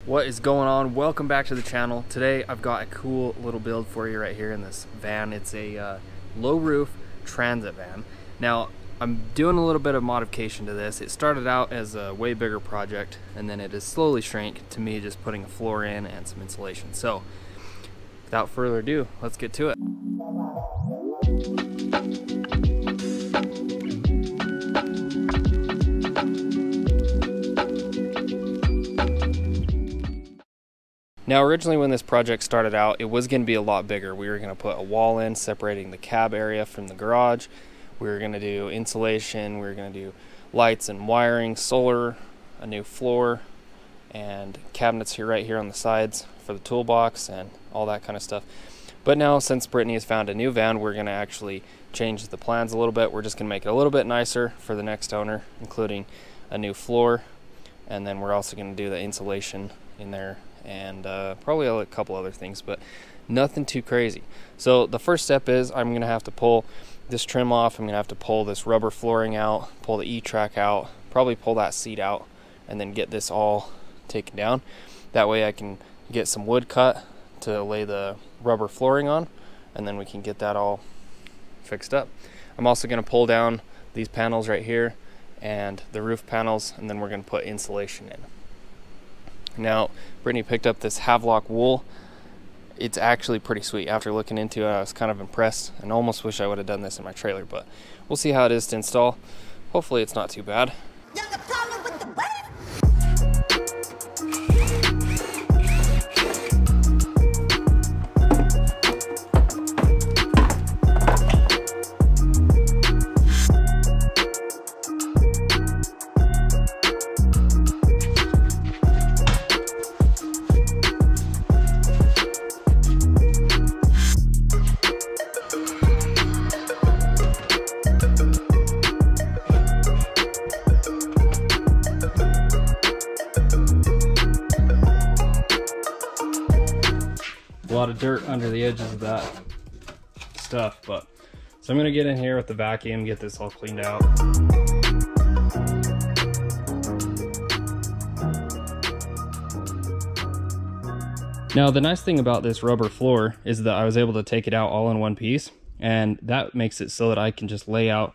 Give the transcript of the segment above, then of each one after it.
What is going on? Welcome back to the channel. Today I've got a cool little build for you right here in this van. It's a low roof transit van. Now I'm doing a little bit of modification to this. It started out as a way bigger project and then it has slowly shrank to me just putting a floor in and some insulation. So without further ado, let's get to it. Now originally when this project started out, it was going to be a lot bigger. We were going to put a wall in separating the cab area from the garage. We were going to do insulation, we were going to do lights and wiring, solar, a new floor, and cabinets here right here on the sides for the toolbox and all that kind of stuff. But now since Brittany has found a new van, we're going to actually change the plans a little bit. We're just going to make it a little bit nicer for the next owner, including a new floor, and then we're also going to do the insulation in there and probably a couple other things, but nothing too crazy. So the first step is I'm going to have to pull this trim off. I'm going to have to pull this rubber flooring out, pull the E-track out, probably pull that seat out, and then get this all taken down. That way I can get some wood cut to lay the rubber flooring on, and then we can get that all fixed up. I'm also going to pull down these panels right here and the roof panels, and then we're going to put insulation in. Now, Brittany picked up this Havelock Wool. It's actually pretty sweet. After looking into it, I was kind of impressed and almost wish I would have done this in my trailer, but we'll see how it is to install. Hopefully it's not too bad. A lot of dirt under the edges of that stuff, but so I'm gonna get in here with the vacuum, get this all cleaned out. Now the nice thing about this rubber floor is that I was able to take it out all in one piece, and that makes it so that I can just lay out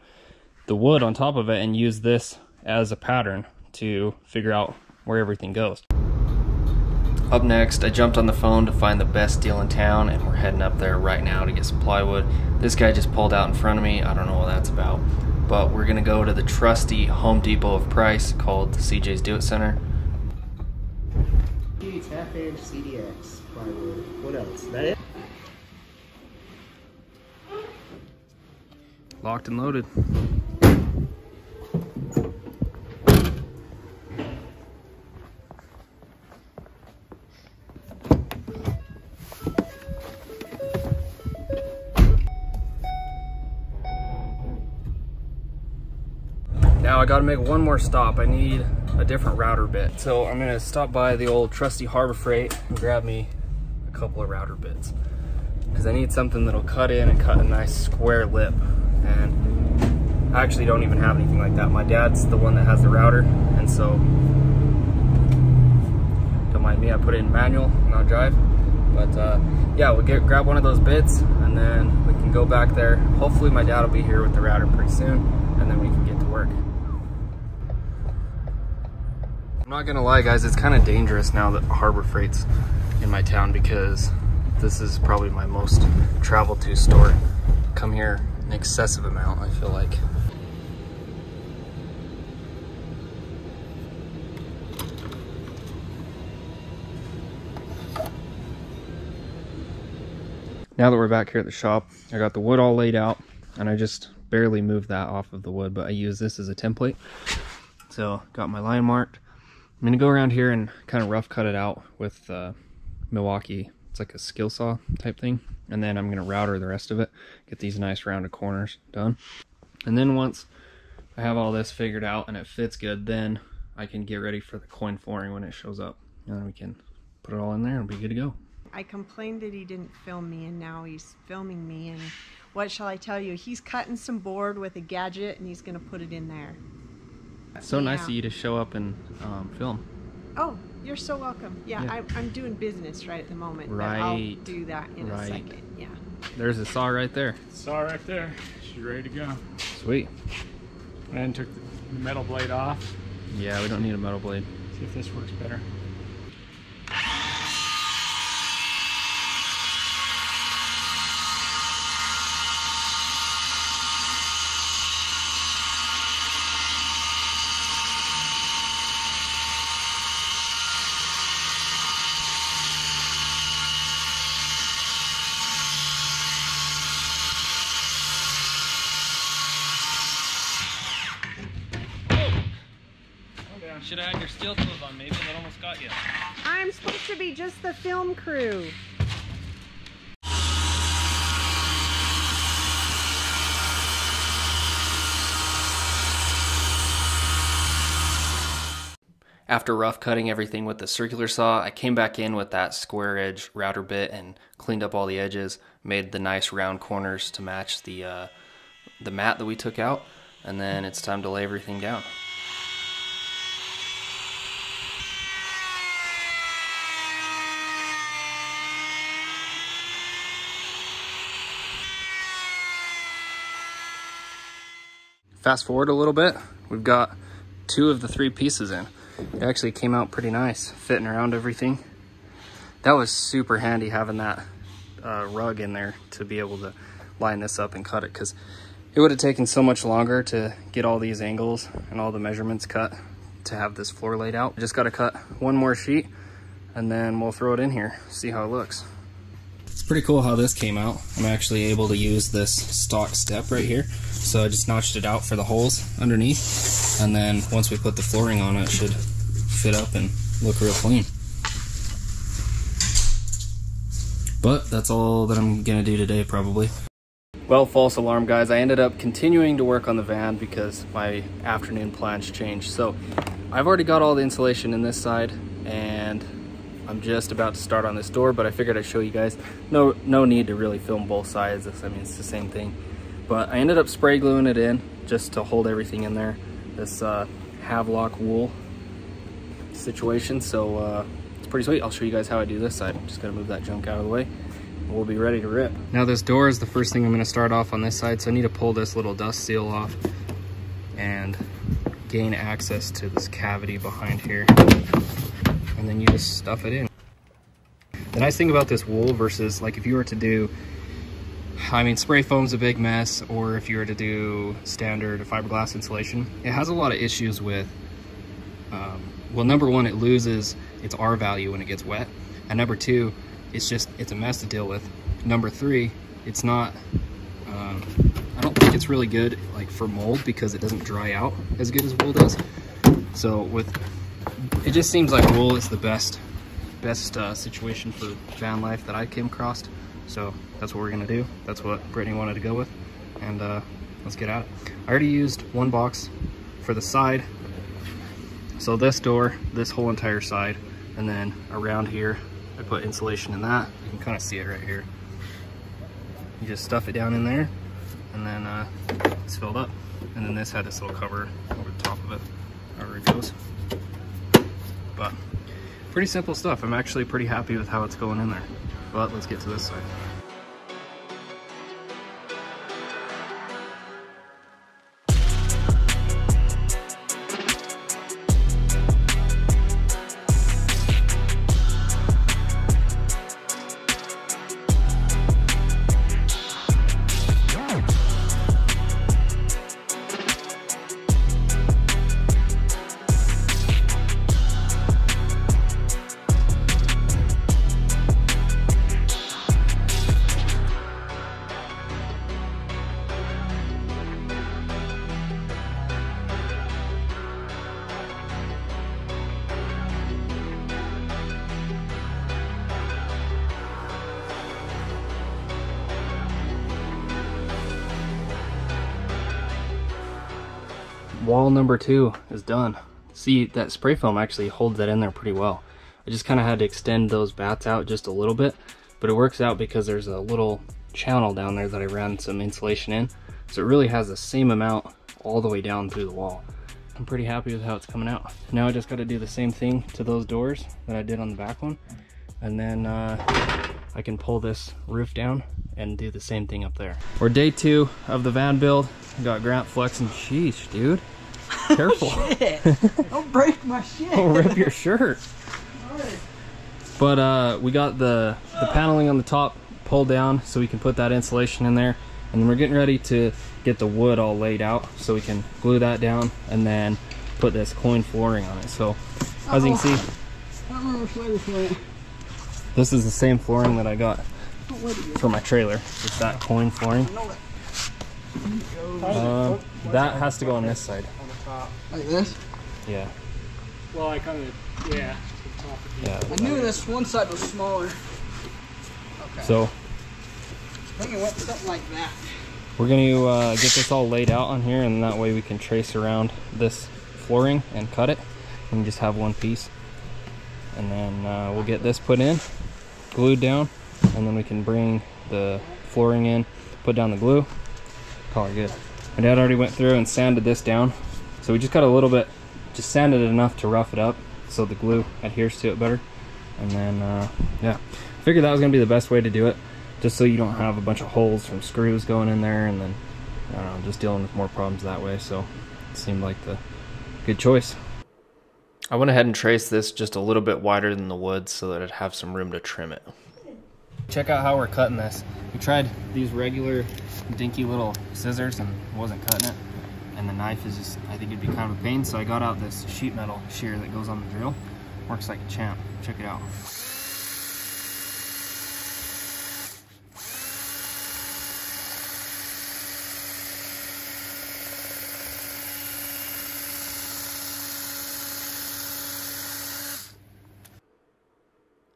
the wood on top of it and use this as a pattern to figure out where everything goes. Up next, I jumped on the phone to find the best deal in town, and we're heading up there right now to get some plywood. This guy just pulled out in front of me. I don't know what that's about, but we're gonna go to the trusty Home Depot of Price called the CJ's Do It Center. It's half-inch CDX plywood. What else? Is that it? Locked and loaded. Now I gotta make one more stop. I need a different router bit. So I'm gonna stop by the old trusty Harbor Freight and grab me a couple of router bits, because I need something that'll cut in and cut a nice square lip. And I actually don't even have anything like that. My dad's the one that has the router, and so don't mind me, I put it in manual, not drive. But yeah, we'll grab one of those bits and then we can go back there. Hopefully my dad will be here with the router pretty soon, and then we can get to work. I'm not gonna lie guys, it's kind of dangerous now that Harbor Freight's in my town, because this is probably my most traveled to store. Come here an excessive amount, I feel like. Now that we're back here at the shop, I got the wood all laid out, and I just barely moved that off of the wood, but I use this as a template. So got my line marked. I'm gonna go around here and kind of rough cut it out with Milwaukee. It's like a skill saw type thing. And then I'm gonna router the rest of it, get these nice rounded corners done. And then once I have all this figured out and it fits good, then I can get ready for the coin flooring when it shows up. And then we can put it all in there and be good to go. I complained that he didn't film me, and now he's filming me, and what shall I tell you? He's cutting some board with a gadget and he's gonna put it in there. So nice of you to show up and film. Oh, you're so welcome. Yeah, Yeah. I'm doing business right at the moment. Right. But I'll do that in a second. Yeah. There's a saw right there. Saw right there. She's ready to go. Sweet. And took the metal blade off. Yeah, we don't need a metal blade. See if this works better. Should have had your steel toes on, maybe. That almost got you. I'm supposed to be just the film crew. After rough cutting everything with the circular saw, I came back in with that square edge router bit and cleaned up all the edges, made the nice round corners to match the mat that we took out, and then it's time to lay everything down. Fast forward a little bit, we've got 2 of the 3 pieces in. It actually came out pretty nice, fitting around everything. That was super handy having that rug in there to be able to line this up and cut it, because it would have taken so much longer to get all these angles and all the measurements cut to have this floor laid out. Just got to cut 1 more sheet and then we'll throw it in here, see how it looks. It's pretty cool how this came out. I'm actually able to use this stock step right here. So I just notched it out for the holes underneath, and then once we put the flooring on it should fit up and look real clean. But that's all that I'm gonna do today probably. Well, false alarm guys, I ended up continuing to work on the van because my afternoon plans changed. So I've already got all the insulation in this side and I'm just about to start on this door, but I figured I'd show you guys. No need to really film both sides. I mean, it's the same thing. But I ended up spray gluing it in just to hold everything in there. This Havelock Wool situation. So it's pretty sweet. I'll show you guys how I do this side. I'm just gonna move that junk out of the way. We'll be ready to rip. Now this door is the first thing I'm gonna start off on this side. So I need to pull this little dust seal off and gain access to this cavity behind here. And then you just stuff it in. The nice thing about this wool versus like if you were to do, I mean, spray foam's a big mess, or if you were to do standard fiberglass insulation, it has a lot of issues with, well, number one, it loses its R value when it gets wet. And number two, it's a mess to deal with. Number three, it's not, I don't think it's really good like for mold because it doesn't dry out as good as wool does. So it just seems like wool is the best situation for van life that I came across. So that's what we're gonna do. That's what Brittany wanted to go with, and let's get at it. I already used 1 box for the side. So this door, this whole entire side, and then around here, I put insulation in that. You can kind of see it right here. You just stuff it down in there, and then it's filled up. And then this had this little cover over the top of it, however it goes. But pretty simple stuff. I'm actually pretty happy with how it's going in there. But let's get to this side. Wall number 2 is done. See, that spray foam actually holds that in there pretty well. I just kind of had to extend those bats out just a little bit, but it works out because there's a little channel down there that I ran some insulation in. So it really has the same amount all the way down through the wall. I'm pretty happy with how it's coming out. Now I just got to do the same thing to those doors that I did on the back one, and then I can pull this roof down and do the same thing up there. We're day 2 of the van build. We got Grant flexing. Sheesh, dude. Careful. Shit. Don't break my shit. Don't rip your shirt. But we got the paneling on the top pulled down so we can put that insulation in there, and then we're getting ready to get the wood all laid out so we can glue that down and then put this coin flooring on it. So as you can see, this is the same flooring that I got for my trailer. It's that coin flooring. That has to go on this side. Like this? Yeah. Well, I kind of, yeah. Yeah. I knew this one side was smaller. Okay. So I think it went something like that. we're going to get this all laid out on here, and that way we can trace around this flooring and cut it and just have one piece. And then we'll get this put in, glued down, and then we can bring the flooring in, put down the glue, call it good. My dad already went through and sanded this down, so we just got a little bit, just sanded it enough to rough it up so the glue adheres to it better. And then yeah, I figured that was gonna be the best way to do it, just so you don't have a bunch of holes from screws going in there, and then I don't know, just dealing with more problems that way. So it seemed like the good choice. I went ahead and traced this just a little bit wider than the wood so that it'd have some room to trim it. Check out how we're cutting this. We tried these regular dinky little scissors and it wasn't cutting it. And the knife is just, I think it'd be kind of a pain. So I got out this sheet metal shear that goes on the drill. Works like a champ. Check it out.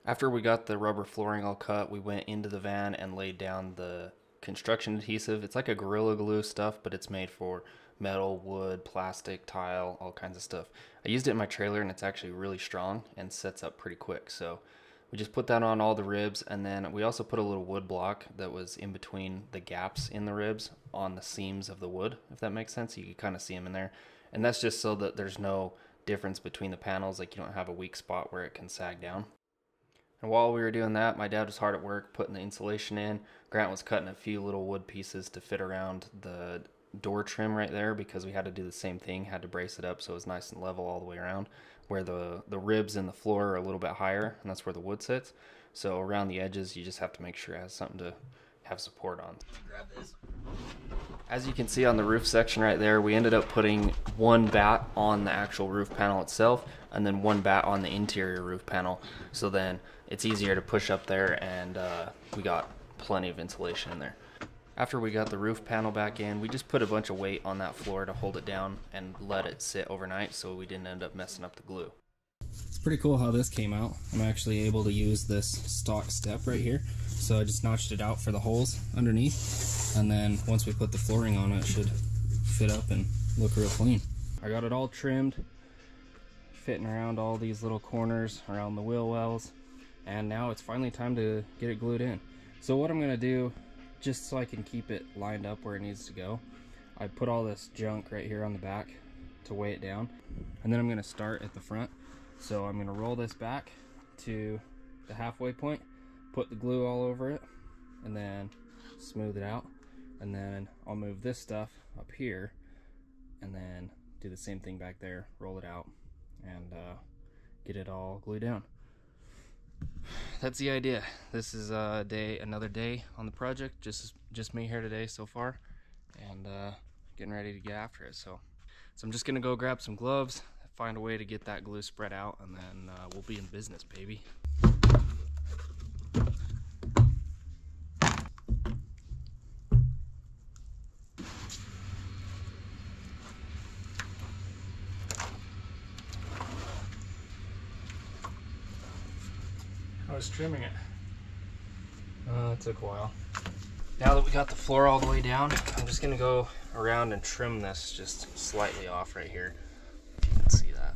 After we got the rubber flooring all cut, we went into the van and laid down the construction adhesive. It's like a Gorilla Glue stuff, but it's made for metal, wood, plastic, tile, all kinds of stuff. I used it in my trailer and it's actually really strong and sets up pretty quick. So we just put that on all the ribs, and then we also put a little wood block that was in between the gaps in the ribs on the seams of the wood, if that makes sense. You can kind of see them in there. And that's just so that there's no difference between the panels, like you don't have a weak spot where it can sag down. And while we were doing that, my dad was hard at work putting the insulation in. Grant was cutting a few little wood pieces to fit around the door trim right there, because we had to do the same thing, had to brace it up so it was nice and level all the way around, where the ribs in the floor are a little bit higher, and that's where the wood sits. So around the edges, you just have to make sure it has something to have support on. Grab this. As you can see on the roof section right there, we ended up putting one bat on the actual roof panel itself, and then one bat on the interior roof panel. So then it's easier to push up there, and we got plenty of insulation in there. After we got the roof panel back in, we just put a bunch of weight on that floor to hold it down and let it sit overnight so we didn't end up messing up the glue. It's pretty cool how this came out. I'm actually able to use this stock step right here. So I just notched it out for the holes underneath, and then once we put the flooring on it, it should fit up and look real clean. I got it all trimmed, fitting around all these little corners around the wheel wells, and now it's finally time to get it glued in. So what I'm gonna do, just so I can keep it lined up where it needs to go, I put all this junk right here on the back to weigh it down, and then I'm gonna start at the front. So I'm gonna roll this back to the halfway point, put the glue all over it, and then smooth it out, and then I'll move this stuff up here and then do the same thing back there, roll it out, and get it all glued down. That's the idea. This is another day on the project, just me here today so far, and getting ready to get after it. So I'm just gonna go grab some gloves, find a way to get that glue spread out, and then we'll be in business, baby. I was trimming it. It took a while. Now that we got the floor all the way down, I'm just gonna go around and trim this just slightly off right here. If you can see that.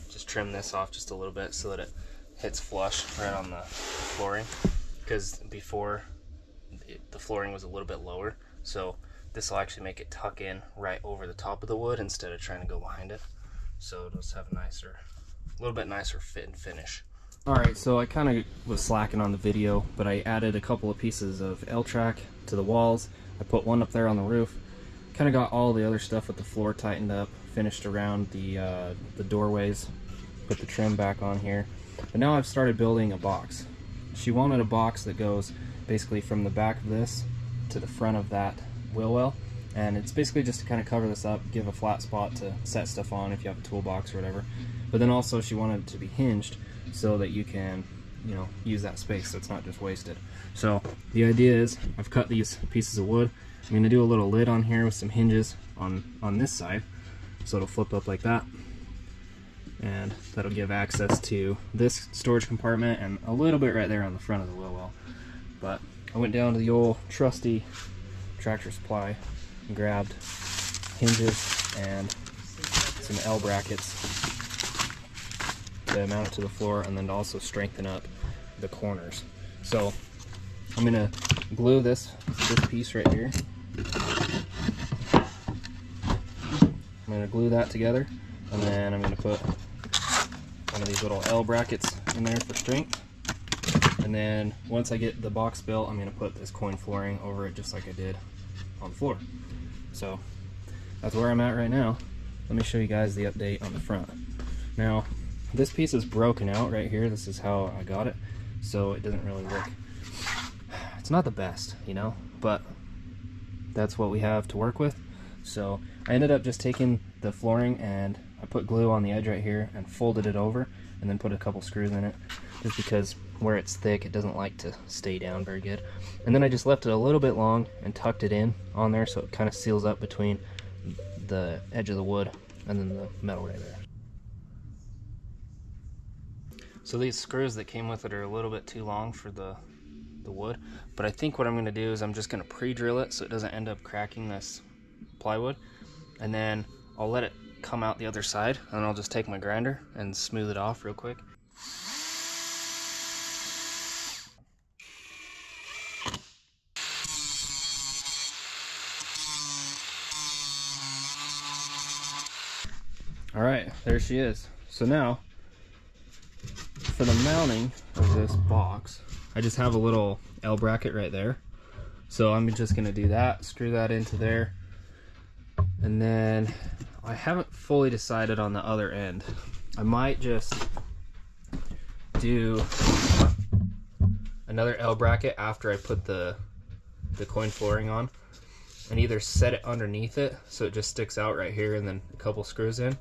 Just trim this off just a little bit so that it hits flush right on the flooring. Because before, the flooring was a little bit lower. So this will actually make it tuck in right over the top of the wood instead of trying to go behind it. So it'll just have a little bit nicer fit and finish. Alright, so I kind of was slacking on the video, but I added a couple of pieces of L-track to the walls. I put one up there on the roof. Kind of got all the other stuff with the floor tightened up, finished around the doorways, put the trim back on here. But now I've started building a box. She wanted a box that goes basically from the back of this to the front of that wheel well, and it's basically just to kind of cover this up, give a flat spot to set stuff on if you have a toolbox or whatever. But then also she wanted it to be hinged so that you can, you know, use that space so it's not just wasted. So the idea is I've cut these pieces of wood. I'm going to do a little lid on here with some hinges on this side, so it'll flip up like that, and that'll give access to this storage compartment and a little bit right there on the front of the wheel well. But I went down to the old trusty Tractor Supply and grabbed hinges and some L brackets to mount it to the floor, and then to also strengthen up the corners. So I'm gonna glue this piece right here. I'm gonna glue that together, and then I'm gonna put one of these little L brackets in there for strength. And then once I get the box built, I'm gonna put this coin flooring over it just like I did on the floor. So that's where I'm at right now. Let me show you guys the update on the front. Now, this piece is broken out right here. This is how I got it, so it doesn't really look, it's not the best, you know, but that's what we have to work with. So I ended up just taking the flooring and I put glue on the edge right here and folded it over, and then put a couple screws in it, just because where it's thick it doesn't like to stay down very good. And then I just left it a little bit long and tucked it in on there so it kind of seals up between the edge of the wood and then the metal right there. So these screws that came with it are a little bit too long for the wood, but I think what I'm going to do is I'm just going to pre-drill it so it doesn't end up cracking this plywood, and then I'll let it come out the other side, and I'll just take my grinder and smooth it off real quick. Alright, there she is. So now, for the mounting of this box, I just have a little L bracket right there. So I'm just going to do that, screw that into there, and then I haven't fully decided on the other end. I might just do another L bracket after I put the coin flooring on, and either set it underneath it so it just sticks out right here, and then a couple screws in,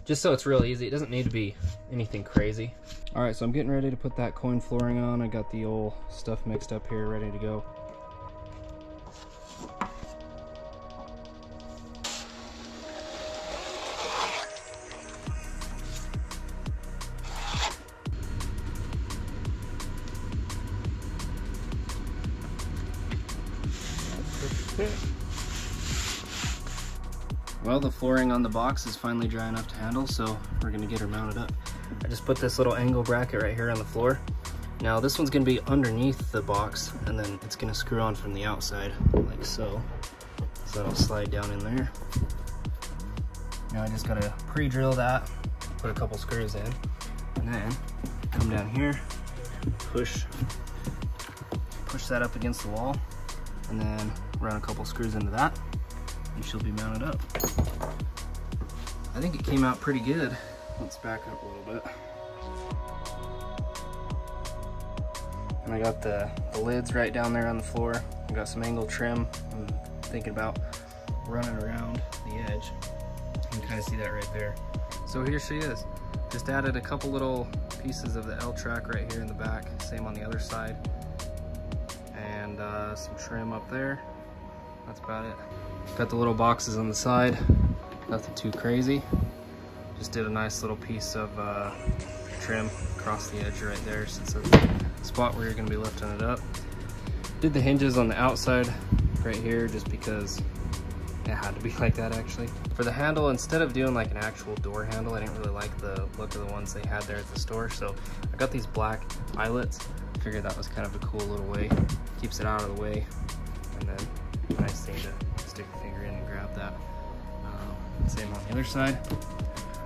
just so it's real easy. It doesn't need to be anything crazy. Alright, so I'm getting ready to put that coin flooring on. I got the old stuff mixed up here, ready to go. Well, the flooring on the box is finally dry enough to handle, so we're gonna get her mounted up. I just put this little angle bracket right here on the floor. Now this one's gonna be underneath the box, and then it's gonna screw on from the outside, like so. So that'll slide down in there. Now I just gotta pre-drill that, put a couple screws in, and then come down here, push that up against the wall, and then run a couple screws into that, and she'll be mounted up. I think it came out pretty good. Let's back up a little bit. And I got the lids right down there on the floor. I got some angle trim. I'm thinking about running around the edge. You can kind of see that right there. So here she is. Just added a couple little pieces of the L-track right here in the back. Same on the other side. And some trim up there. That's about it. Got the little boxes on the side. Nothing too crazy. Just did a nice little piece of trim across the edge right there, since it's a spot where you're going to be lifting it up. Did the hinges on the outside right here just because it had to be like that actually. For the handle, instead of doing like an actual door handle, I didn't really like the look of the ones they had there at the store, so I got these black eyelets. Figured that was kind of a cool little way. Keeps it out of the way, and then a nice thing to stick Same on the other side.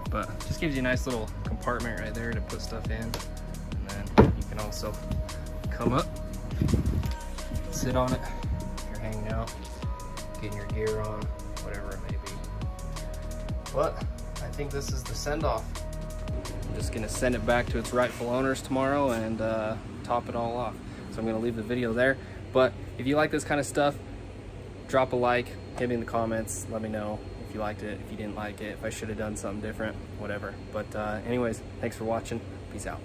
But just gives you a nice little compartment right there to put stuff in. And then you can also come up, sit on it, if you're hanging out, getting your gear on, whatever it may be. But I think this is the send-off. I'm just gonna send it back to its rightful owners tomorrow and top it all off. So I'm gonna leave the video there. But if you like this kind of stuff, drop a like, hit me in the comments, let me know if you liked it, if you didn't like it, if I should have done something different, whatever. But anyways, thanks for watching. Peace out.